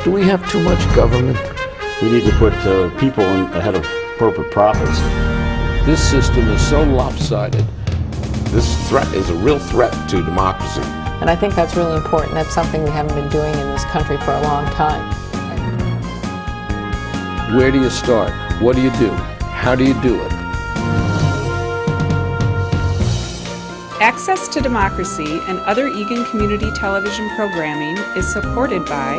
Do we have too much government? We need to put people ahead of corporate profits. This system is so lopsided. This threat is a real threat to democracy. And I think that's really important. That's something we haven't been doing in this country for a long time. Where do you start? What do you do? How do you do it? Access to Democracy and other Eagan community television programming is supported by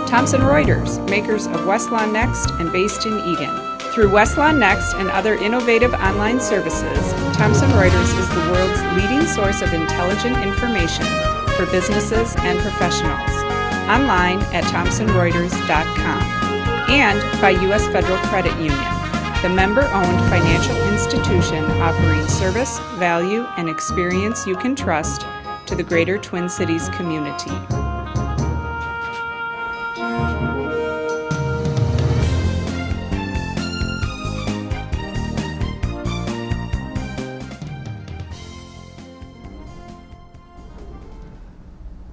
Thomson Reuters, makers of Westlawn Next and based in Eagan. Through Westlawn Next and other innovative online services, Thomson Reuters is the world's leading source of intelligent information for businesses and professionals. Online at thomsonreuters.com. And by U.S. Federal Credit Union, the member-owned financial institution offering service, value, and experience you can trust to the greater Twin Cities community.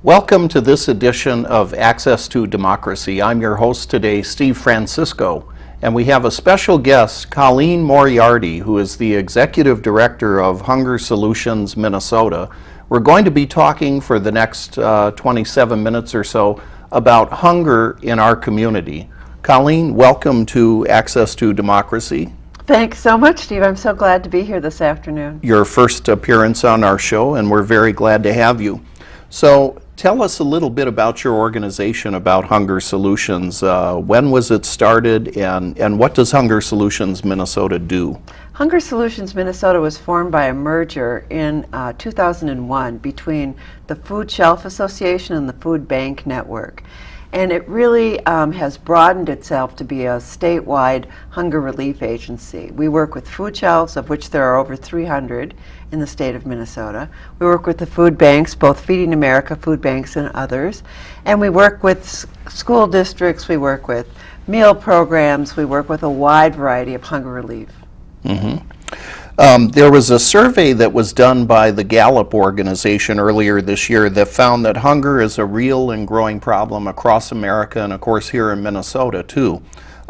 Welcome to this edition of Access to Democracy. I'm your host today, Steve Francisco. And we have a special guest, Colleen Moriarty, who is the Executive Director of Hunger Solutions Minnesota. We're going to be talking for the next 27 minutes or so about hunger in our community. Colleen, welcome to Access to Democracy. Thanks so much, Steve. I'm so glad to be here this afternoon. Your first appearance on our show, and we're very glad to have you. So tell us a little bit about your organization, about Hunger Solutions. When was it started, and what does Hunger Solutions Minnesota do? Hunger Solutions Minnesota was formed by a merger in 2001 between the Food Shelf Association and the Food Bank Network. And it really has broadened itself to be a statewide hunger relief agency. We work with food shelves, of which there are over 300 in the state of Minnesota. We work with the food banks, both Feeding America food banks and others. And we work with school districts, we work with meal programs, we work with a wide variety of hunger relief. Mm-hmm. There was a survey that was done by the Gallup organization earlier this year that found that hunger is a real and growing problem across America and, of course, here in Minnesota, too.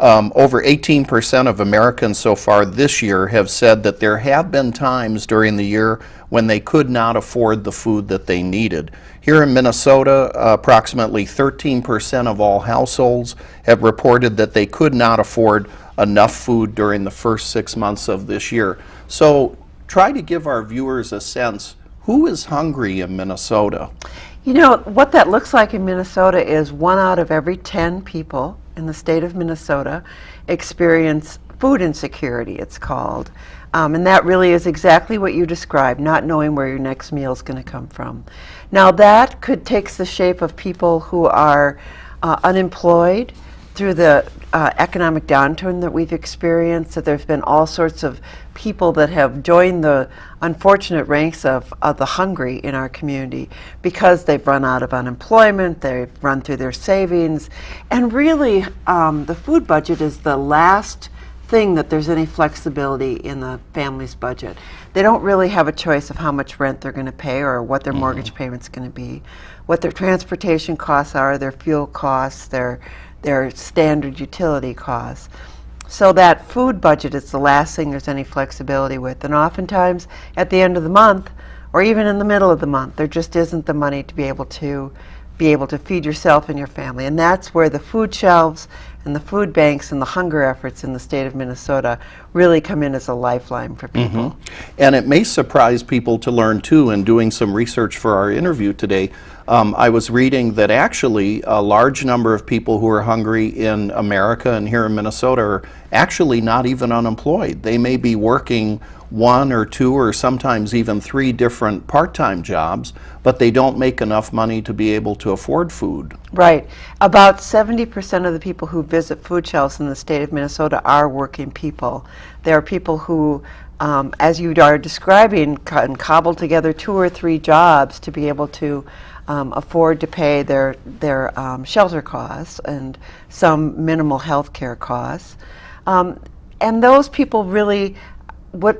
Over 18% of Americans so far this year have said that there have been times during the year when they could not afford the food that they needed. Here in Minnesota, approximately 13% of all households have reported that they could not afford enough food during the first 6 months of this year. So try to give our viewers a sense, who is hungry in Minnesota? You know, what that looks like in Minnesota is 1 out of every 10 people in the state of Minnesota experience food insecurity, it's called. And that really is exactly what you described, not knowing where your next meal is going to come from. Now that takes the shape of people who are unemployed through the economic downturn that we've experienced, that there's been all sorts of people that have joined the unfortunate ranks of the hungry in our community because they've run out of unemployment, they've run through their savings, and really the food budget is the last thing that there's any flexibility in the family's budget. They don't really have a choice of how much rent they're going to pay or what their mortgage payment's going to be, what their transportation costs are, their fuel costs, their standard utility costs. So that food budget is the last thing there's any flexibility with. And oftentimes at the end of the month, or even in the middle of the month, there just isn't the money to be able to feed yourself and your family. And that's where the food shelves and the food banks and the hunger efforts in the state of Minnesota really come in as a lifeline for people. Mm-hmm. And it may surprise people to learn too, in doing some research for our interview today, I was reading that actually a large number of people who are hungry in America and here in Minnesota are actually not even unemployed. They may be working 1 or 2 or sometimes even 3 different part-time jobs, but they don't make enough money to be able to afford food. Right. About 70% of the people who visit food shelves in the state of Minnesota are working people. There are people who, as you are describing, can cobble together 2 or 3 jobs to be able to afford to pay their shelter costs and some minimal health care costs. And those people really,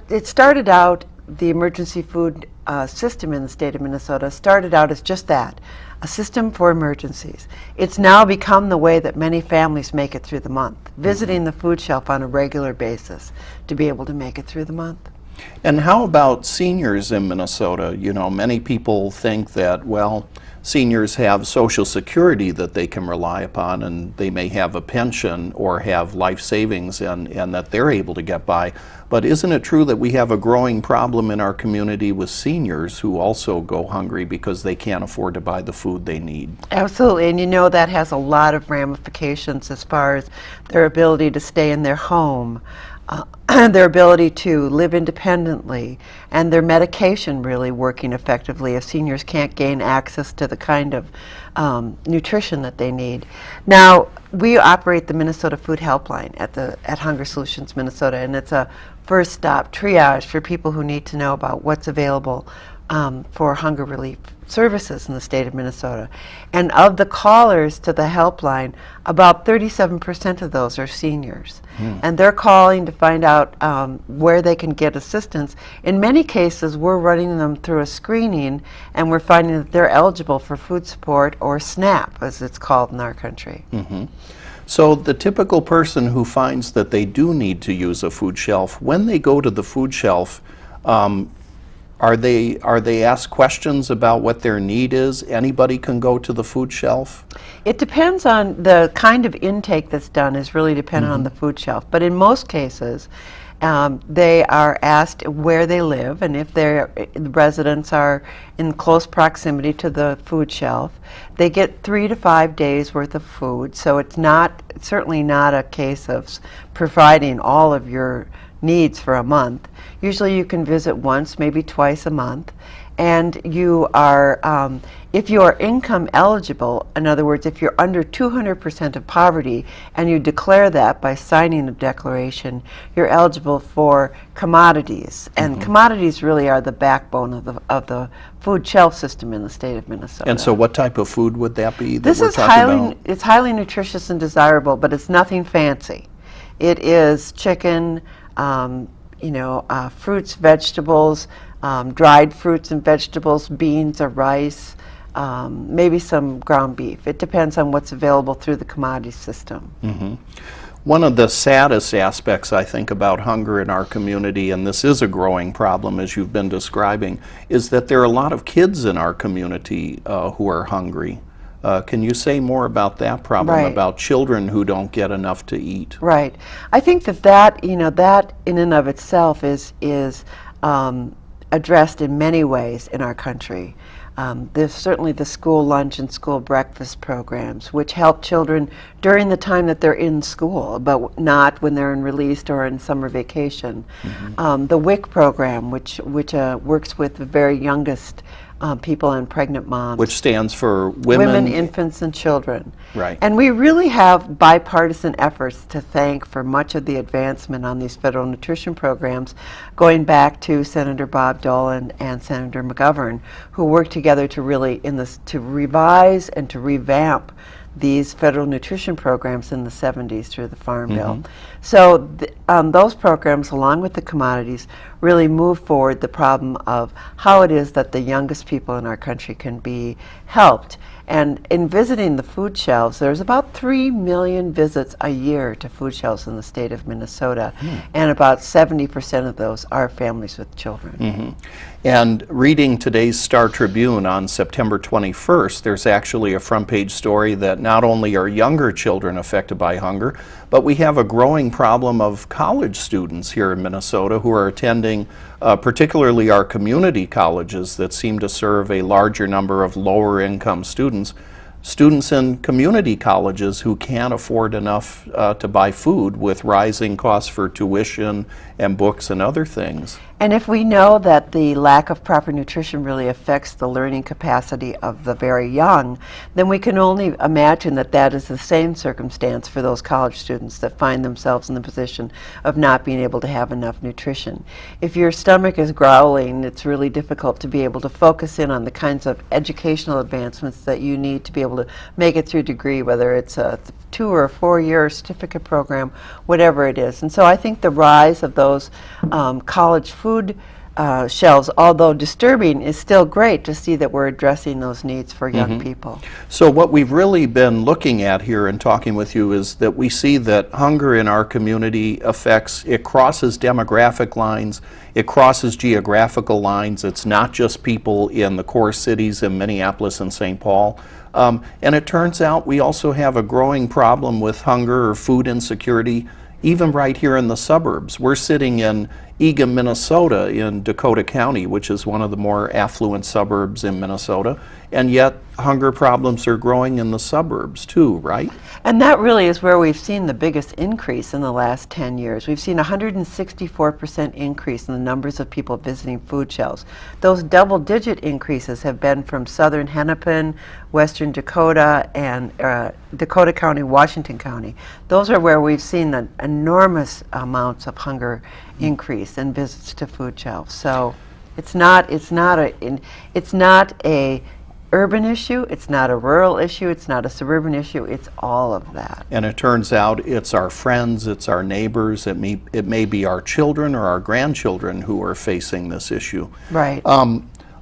it started out, the emergency food system in the state of Minnesota started out as just that, a system for emergencies. It's now become the way that many families make it through the month, visiting the food shelf on a regular basis to be able to make it through the month. And how about seniors in Minnesota? You know, many people think that, well, seniors have Social Security that they can rely upon, and they may have a pension or have life savings, and that they're able to get by. But isn't it true that we have a growing problem in our community with seniors who also go hungry because they can't afford to buy the food they need? Absolutely, and you know that has a lot of ramifications as far as their ability to stay in their home, their ability to live independently, and their medication really working effectively if seniors can't gain access to the kind of nutrition that they need. Now, we operate the Minnesota Food Helpline at Hunger Solutions Minnesota, and it's a first stop triage for people who need to know about what's available for hunger relief services in the state of Minnesota. And of the callers to the helpline, about 37% of those are seniors. And they're calling to find out where they can get assistance. In many cases, we're running them through a screening, and we're finding that they're eligible for food support, or SNAP, as it's called in our country. So the typical person who finds that they do need to use a food shelf, when they go to the food shelf, are they asked questions about what their need is? Anybody can go to the food shelf? It depends on the kind of intake that's done, is really dependent on the food shelf. But in most cases, they are asked where they live, and if their residents are in close proximity to the food shelf, they get 3 to 5 days worth of food. So it's certainly not a case of providing all of your needs for a month. Usually you can visit once, maybe twice a month, and you are, if you are income eligible, in other words, if you're under 200% of poverty and you declare that by signing a declaration, you're eligible for commodities. And commodities really are the backbone of the food shelf system in the state of Minnesota. And so what type of food would that be that This we're is talking about? It's highly nutritious and desirable, but it's nothing fancy. It is chicken, fruits, vegetables, dried fruits and vegetables, beans or rice, maybe some ground beef. It depends on what's available through the commodity system. One of the saddest aspects, I think, about hunger in our community, and this is a growing problem as you've been describing, is that there are a lot of kids in our community who are hungry. Can you say more about that problem, about children who don't get enough to eat? Right. I think that in and of itself is addressed in many ways in our country. There's certainly the school lunch and school breakfast programs, which help children during the time that they're in school, but not when they're in released or in summer vacation. The WIC program, which works with the very youngest people and pregnant moms. Which stands for Women, Infants, and Children. Right. And we really have bipartisan efforts to thank for much of the advancement on these federal nutrition programs, going back to Senator Bob Dolan and Senator McGovern, who worked together to really to revise and to revamp these federal nutrition programs in the 70s through the Farm Bill. So those programs, along with the commodities, really move forward the problem of how it is that the youngest people in our country can be helped. And in visiting the food shelves, there's about 3 million visits a year to food shelves in the state of Minnesota, and about 70% of those are families with children. And reading today's Star Tribune on September 21st, there's actually a front page story that not only are younger children affected by hunger, but we have a growing problem of college students here in Minnesota who are attending particularly our community colleges that seem to serve a larger number of lower income students. Students in community colleges who can't afford enough to buy food with rising costs for tuition and books and other things. And if we know that the lack of proper nutrition really affects the learning capacity of the very young, then we can only imagine that that is the same circumstance for those college students that find themselves in the position of not being able to have enough nutrition. If your stomach is growling, it's really difficult to be able to focus in on the kinds of educational advancements that you need to be able to make it through degree, whether it's a 2 or 4 year certificate program, whatever it is. And so I think the rise of those college food shelves, although disturbing, is still great to see that we're addressing those needs for young people. So what we've really been looking at here and talking with you is that we see that hunger in our community it crosses demographic lines, it crosses geographical lines. It's not just people in the core cities in Minneapolis and St. Paul. And it turns out we also have a growing problem with hunger or food insecurity even right here in the suburbs. We're sitting in Eagan, Minnesota, in Dakota County, which is one of the more affluent suburbs in Minnesota, and yet hunger problems are growing in the suburbs too, right? And that really is where we've seen the biggest increase in the last 10 years. We've seen a 164% increase in the numbers of people visiting food shelves. Those double-digit increases have been from southern Hennepin, western Dakota, and Dakota County, Washington County. Those are where we've seen the enormous amounts of hunger increase in visits to food shelves. So it's not a urban issue, it's not a rural issue, it's not a suburban issue, it's all of that. And it turns out it's our friends, it's our neighbors, it may be our children or our grandchildren who are facing this issue. Right.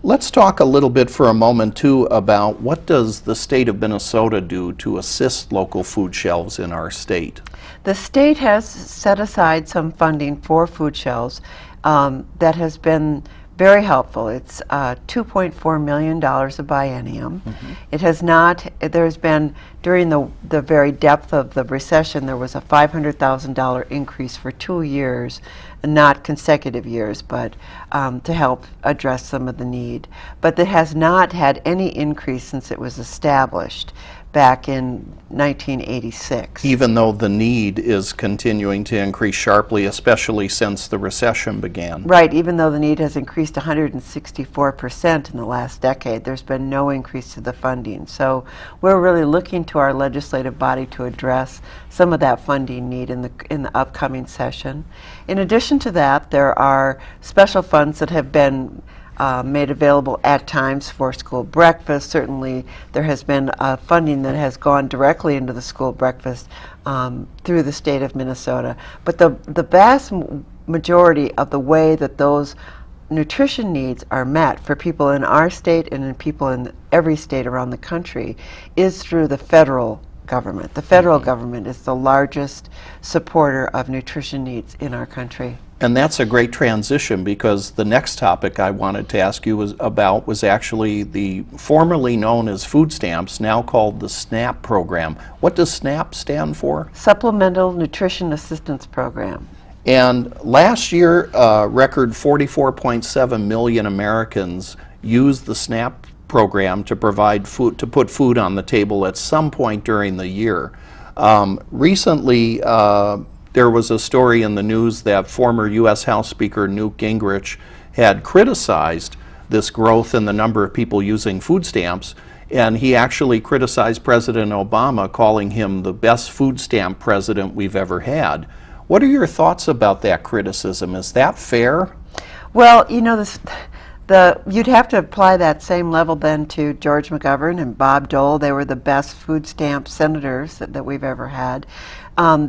Let's talk a little bit for a moment too about what does the state of Minnesota do to assist local food shelves in our state? The state has set aside some funding for food shelves that has been very helpful. It's $2.4 million a biennium. It has not, there's been, during the very depth of the recession, there was a $500,000 increase for 2 years, not consecutive years, but to help address some of the need. But it has not had any increase since it was established back in 1986. Even though the need is continuing to increase sharply, especially since the recession began. Right, even though the need has increased 164% in the last decade, there's been no increase to the funding. So we're really looking to our legislative body to address some of that funding need in the upcoming session. In addition to that, there are special funds that have been made available at times for school breakfast. Certainly there has been funding that has gone directly into the school breakfast through the state of Minnesota. But the vast majority of the way that those nutrition needs are met for people in our state and in people in every state around the country is through the federal government. The federal government is the largest supporter of nutrition needs in our country. And that's a great transition, because the next topic I wanted to ask you was actually the formerly known as food stamps, now called the SNAP program. What does SNAP stand for? Supplemental Nutrition Assistance Program. And last year, record 44.7 million Americans used the SNAP program to provide food, to put food on the table at some point during the year. Recently, there was a story in the news that former U.S. House Speaker Newt Gingrich had criticized this growth in the number of people using food stamps, and he actually criticized President Obama, calling him the best food stamp president we've ever had. What are your thoughts about that criticism? Is that fair? Well, you know, you'd have to apply that same level then to George McGovern and Bob Dole. They were the best food stamp senators that we've ever had.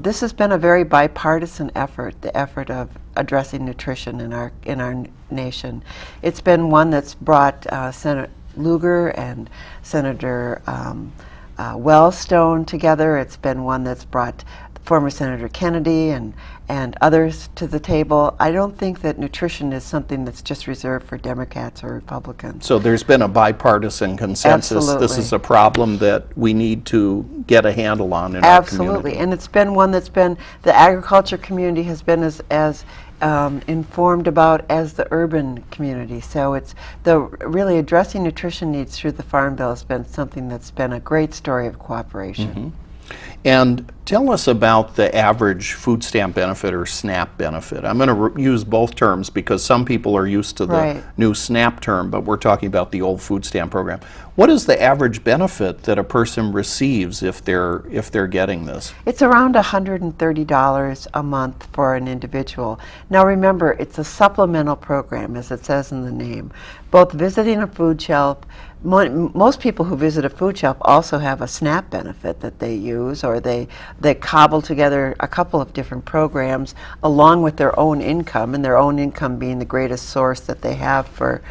This has been a very bipartisan effort, the effort of addressing nutrition in our nation. It's been one that's brought Senator Lugar and Senator Wellstone together. It's been one that's brought former Senator Kennedy and others to the table. I don't think that nutrition is something that's just reserved for Democrats or Republicans. So there's been a bipartisan consensus. Absolutely. This is a problem that we need to get a handle on in our community. Absolutely, and it's been one that's been, the agriculture community has been as informed about as the urban community. So it's really addressing nutrition needs through the Farm Bill has been something that's been a great story of cooperation. And tell us about the average food stamp benefit or SNAP benefit. I'm going to use both terms because some people are used to the new SNAP term, but we're talking about the old food stamp program. What is the average benefit that a person receives if they're getting this? It's around $130 a month for an individual. Now remember, it's a supplemental program, as it says in the name. Both visiting a food shelf, most people who visit a food shelf also have a SNAP benefit that they use, or they cobble together a couple of different programs along with their own income, and their own income being the greatest source that they have for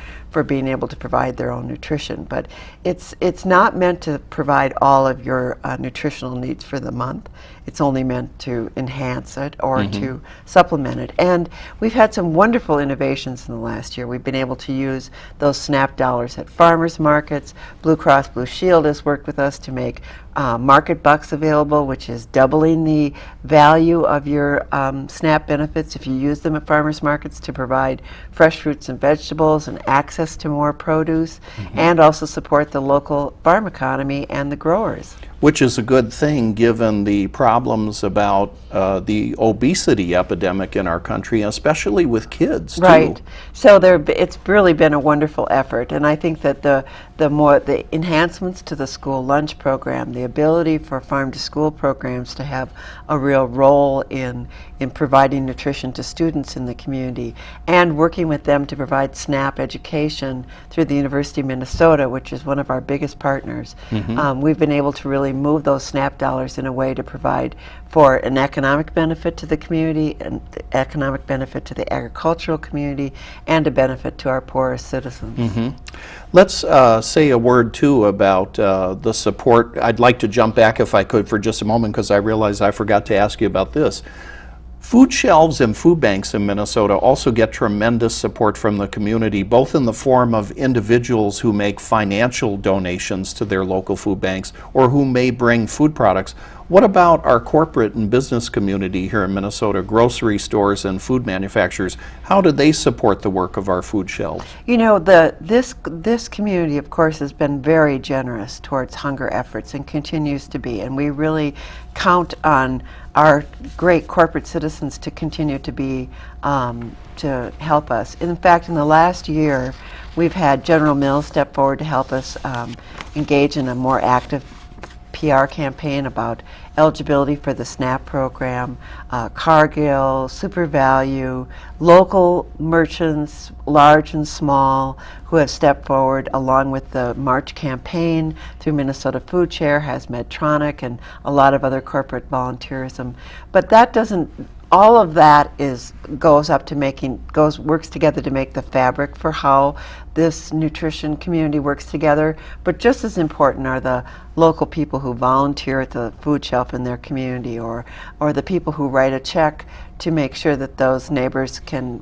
being able to provide their own nutrition. But it's not meant to provide all of your nutritional needs for the month. It's only meant to enhance it or to supplement it. And we've had some wonderful innovations in the last year. We've been able to use those SNAP dollars at farmers markets. Blue Cross Blue Shield has worked with us to make market bucks available, which is doubling the value of your SNAP benefits if you use them at farmers markets to provide fresh fruits and vegetables and access to more produce, and also support the local farm economy and the growers. Which is a good thing given the problems about the obesity epidemic in our country, especially with kids, too. Right. So it's really been a wonderful effort, and I think that the enhancements to the school lunch program, the ability for farm-to-school programs to have a real role in providing nutrition to students in the community, and working with them to provide SNAP education through the University of Minnesota, which is one of our biggest partners. We've been able to really move those SNAP dollars in a way to provide for an economic benefit to the community, and economic benefit to the agricultural community, and a benefit to our poorest citizens. Let's say a word, too, about the support. I'd like to jump back, if I could, for just a moment, because I realize I forgot to ask you about this. Food shelves and food banks in Minnesota also get tremendous support from the community, both in the form of individuals who make financial donations to their local food banks or who may bring food products. What about our corporate and business community here in Minnesota, grocery stores and food manufacturers? How do they support the work of our food shelves? You know, this community, of course, has been very generous towards hunger efforts and continues to be, and we really count on our great corporate citizens to continue to be to help us. In fact, in the last year, we've had General Mills step forward to help us engage in a more active PR campaign about eligibility for the SNAP program, Cargill, Super Value, local merchants, large and small, who have stepped forward along with the March campaign through Minnesota Food Share, has Medtronic, and a lot of other corporate volunteerism. But that doesn't, all of that works together to make the fabric for how this nutrition community works together. But just as important are the local people who volunteer at the food shelf in their community, or the people who write a check to make sure that those neighbors can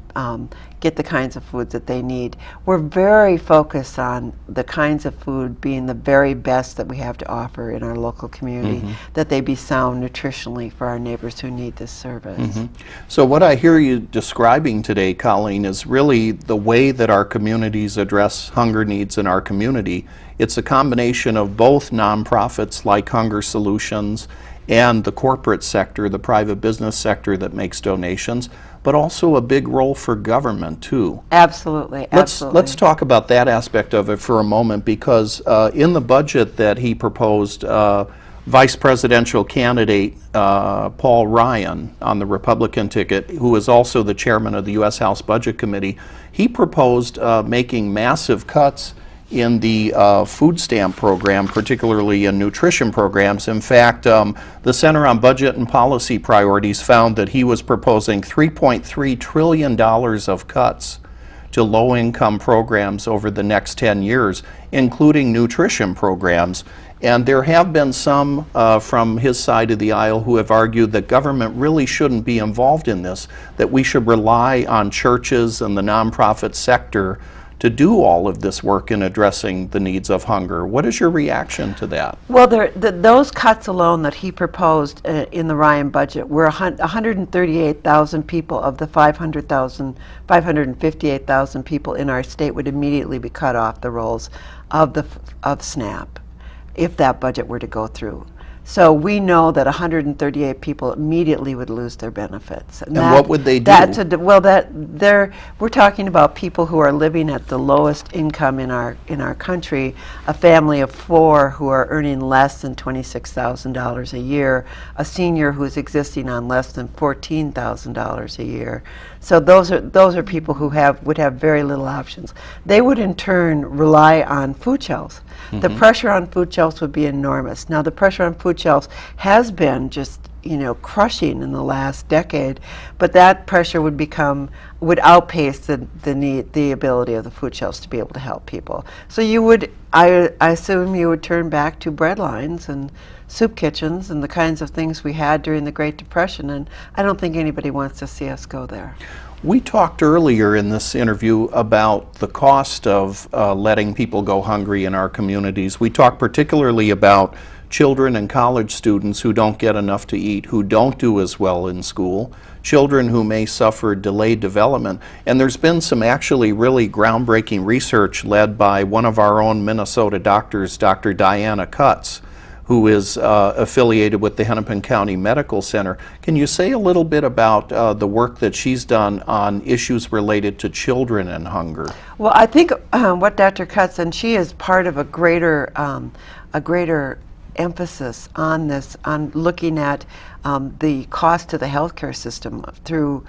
get the kinds of food that they need. We're very focused on the kinds of food being the very best that we have to offer in our local community, that they be sound nutritionally for our neighbors who need this service. So what I hear you describing today, Colleen, is really the way that our communities address hunger needs in our community. It's a combination of both nonprofits like Hunger Solutions and the corporate sector, the private business sector that makes donations, but also a big role for government, too. Absolutely, absolutely. Let's talk about that aspect of it for a moment, because in the budget that he proposed, Vice Presidential candidate Paul Ryan on the Republican ticket, who is also the chairman of the U.S. House Budget Committee, he proposed making massive cuts in the food stamp program, particularly in nutrition programs. In fact, the Center on Budget and Policy Priorities found that he was proposing $3.3 trillion of cuts to low-income programs over the next 10 years, including nutrition programs. And there have been some from his side of the aisle who have argued that government really shouldn't be involved in this, that we should rely on churches and the nonprofit sector to do all of this work in addressing the needs of hunger. What is your reaction to that? Well, those cuts alone that he proposed in the Ryan budget were 138,000 people of the 558,000 people in our state would immediately be cut off the rolls of SNAP if that budget were to go through. So we know that 138 people immediately would lose their benefits. And what would they do? We're talking about people who are living at the lowest income in our country, a family of 4 who are earning less than $26,000 a year, a senior who's existing on less than $14,000 a year. So those are people who would have very little options. They would in turn rely on food shelves. The pressure on food shelves would be enormous. Now the pressure on food shelves has been just crushing in the last decade, but that pressure would outpace the ability of the food shelves to be able to help people. So I assume you would turn back to bread lines and soup kitchens and the kinds of things we had during the Great Depression, and I don't think anybody wants to see us go there. We talked earlier in this interview about the cost of letting people go hungry in our communities. We talked particularly about children and college students who don't get enough to eat, who don't do as well in school, children who may suffer delayed development. And there's been some actually really groundbreaking research led by one of our own Minnesota doctors, Dr. Diana Cutts, who is affiliated with the Hennepin County Medical Center. Can you say a little bit about the work that she's done on issues related to children and hunger? Well, I think what Dr. Cutts, and she is part of a greater emphasis on this, on looking at the cost to the healthcare system through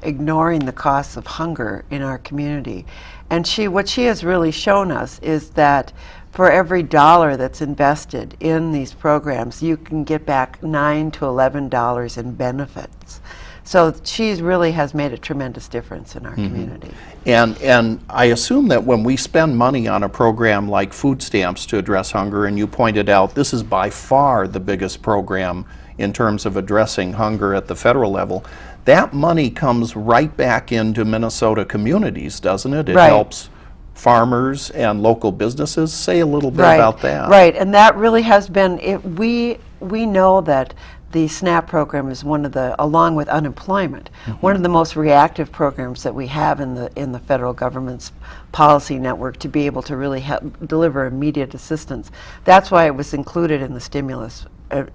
ignoring the costs of hunger in our community. And what she has really shown us is that for every dollar that's invested in these programs, you can get back $9 to $11 in benefits. So she really has made a tremendous difference in our community. And I assume that when we spend money on a program like food stamps to address hunger, and you pointed out this is by far the biggest program in terms of addressing hunger at the federal level, that money comes right back into Minnesota communities, doesn't it? It helps farmers and local businesses. Say a little bit about that. Right, and that really has been, we know that the SNAP program is one of the, along with unemployment, one of the most reactive programs that we have in the federal government's policy network to be able to really deliver immediate assistance. That's why it was included in the stimulus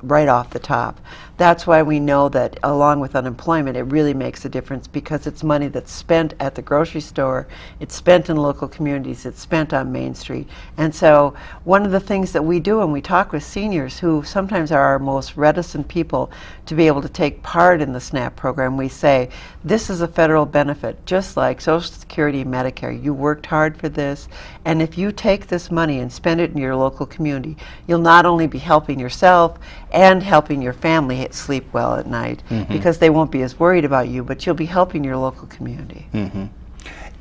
right off the top. That's why we know that along with unemployment, it really makes a difference, because it's money that's spent at the grocery store, it's spent in local communities, it's spent on Main Street. And so one of the things that we do when we talk with seniors, who sometimes are our most reticent people to be able to take part in the SNAP program, we say, this is a federal benefit, just like Social Security and Medicare. You worked hard for this, and if you take this money and spend it in your local community, you'll not only be helping yourself and helping your family sleep well at night, because they won't be as worried about you, but you'll be helping your local community.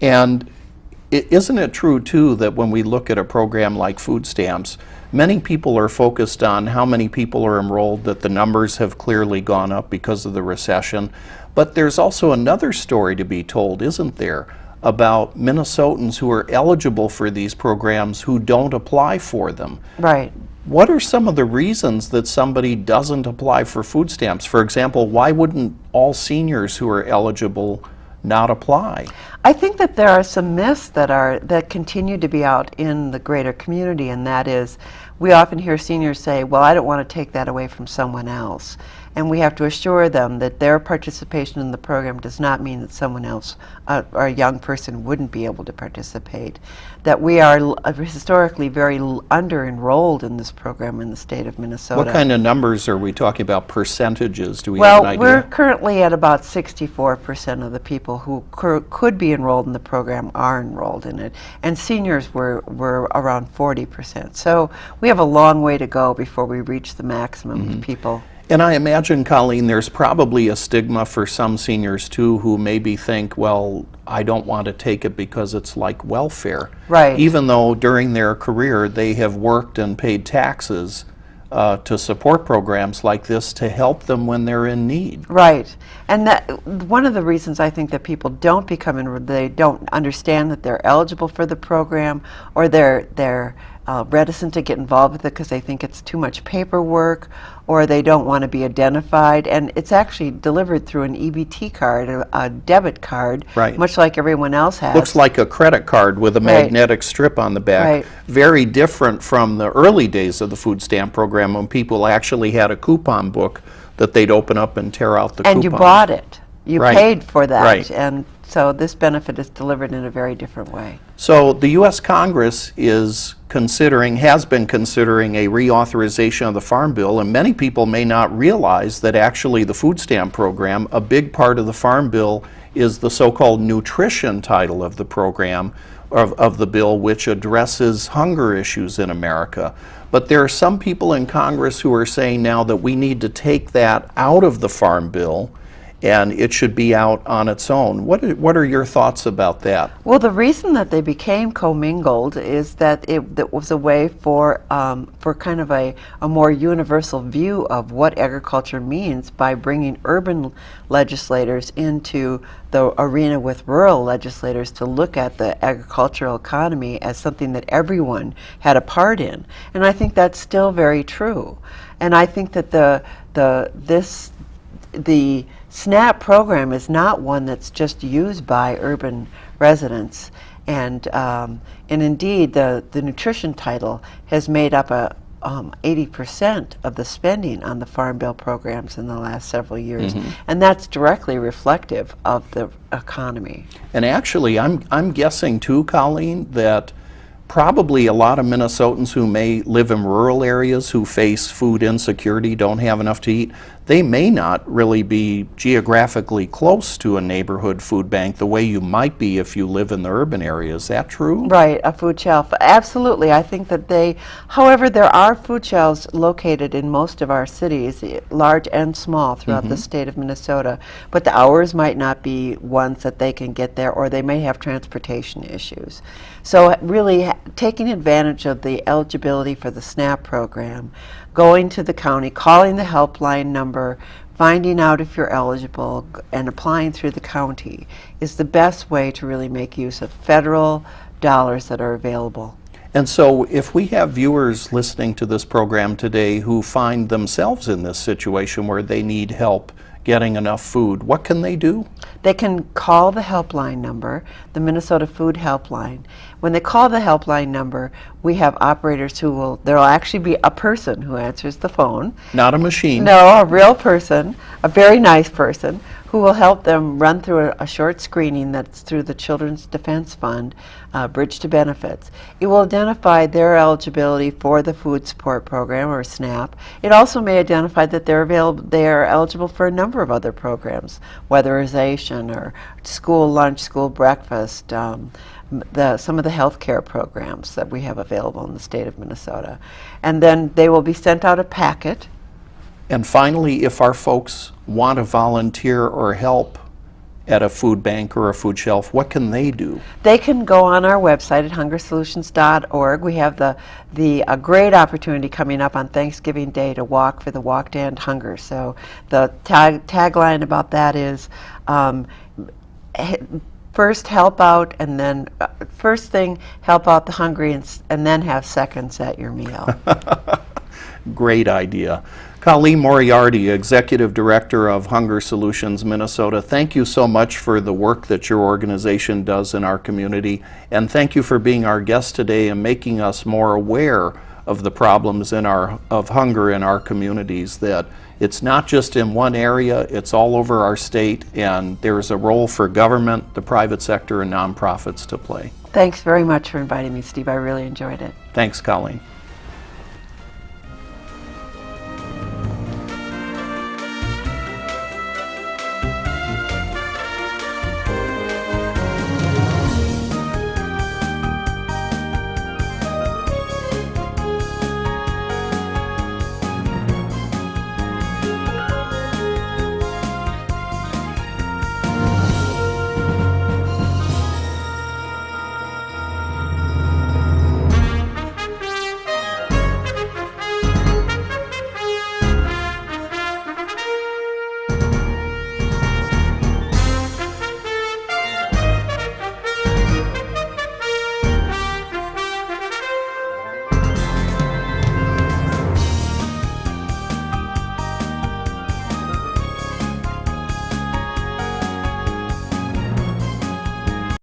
And isn't it true too that when we look at a program like food stamps, many people are focused on how many people are enrolled, that the numbers have clearly gone up because of the recession, but there's also another story to be told, isn't there, about Minnesotans who are eligible for these programs who don't apply for them. Right. What are some of the reasons that somebody doesn't apply for food stamps? For example, why wouldn't all seniors who are eligible not apply? I think that there are some myths that continue to be out in the greater community, and that is, we often hear seniors say, well, I don't want to take that away from someone else. And we have to assure them that their participation in the program does not mean that someone else or a young person wouldn't be able to participate. That we are historically very under-enrolled in this program in the state of Minnesota. What kind of numbers are we talking about, percentages? Do we have an idea? Well, we're currently at about 64% of the people who could be enrolled in the program are enrolled in it, and seniors were around 40%. So we have a long way to go before we reach the maximum of people. And I imagine, Colleen, there's probably a stigma for some seniors too who maybe think, well, I don't want to take it because it's like welfare. Right. Even though during their career they have worked and paid taxes to support programs like this to help them when they're in need. Right. And that one of the reasons I think that people don't become enrolled, they don't understand that they're eligible for the program, or they're reticent to get involved with it because they think it's too much paperwork, or they don't want to be identified. And it's actually delivered through an EBT card, a debit card, much like everyone else has. Looks like a credit card with a magnetic strip on the back. Very different from the early days of the food stamp program, when people actually had a coupon book that they'd open up and tear out the coupon. And you bought it. You paid for that. And so this benefit is delivered in a very different way. So the U.S. Congress has been considering a reauthorization of the Farm Bill, and many people may not realize that actually the food stamp program, a big part of the Farm Bill, is the so-called nutrition title of the program, of the bill, which addresses hunger issues in America. But there are some people in Congress who are saying now that we need to take that out of the Farm Bill and it should be out on its own. What are your thoughts about that? Well, the reason that they became commingled is that that was a way for kind of a more universal view of what agriculture means by bringing urban legislators into the arena with rural legislators to look at the agricultural economy as something that everyone had a part in. And I think that's still very true. And I think that the SNAP program is not one that's just used by urban residents, and indeed the nutrition title has made up 80% of the spending on the Farm Bill programs in the last several years, and that's directly reflective of the economy. And actually, I'm guessing too, Colleen, that probably a lot of Minnesotans who may live in rural areas who face food insecurity, don't have enough to eat, they may not really be geographically close to a neighborhood food bank the way you might be if you live in the urban area. Is that true? Right, a food shelf. Absolutely. I think that however, there are food shelves located in most of our cities, large and small, throughout the state of Minnesota, but the hours might not be ones that they can get there, or they may have transportation issues. So really taking advantage of the eligibility for the SNAP program, going to the county, calling the helpline number, finding out if you're eligible, and applying through the county is the best way to really make use of federal dollars that are available. And so if we have viewers listening to this program today who find themselves in this situation where they need help getting enough food, what can they do? They can call the helpline number, the Minnesota Food Helpline. When they call the helpline number, we have operators there will actually be a person who answers the phone. Not a machine. No, a real person, a very nice person, who will help them run through a short screening that's through the Children's Defense Fund, Bridge to Benefits. It will identify their eligibility for the Food Support Program, or SNAP. It also may identify that they are eligible for a number of other programs, weatherization or school lunch, school breakfast, some of the health care programs that we have available in the state of Minnesota. And then they will be sent out a packet. And finally, if our folks want to volunteer or help at a food bank or a food shelf, what can they do? They can go on our website at hungersolutions.org. We have a great opportunity coming up on Thanksgiving Day to walk for the Walk to End Hunger. So the tagline about that is first help out, and then first thing help out the hungry, and then have seconds at your meal. Great idea. Colleen Moriarty, Executive Director of Hunger Solutions Minnesota, thank you so much for the work that your organization does in our community, and thank you for being our guest today and making us more aware of the problems of hunger in our communities, that it's not just in one area, it's all over our state, and there's a role for government, the private sector, and nonprofits to play. Thanks very much for inviting me, Steve. I really enjoyed it. Thanks, Colleen.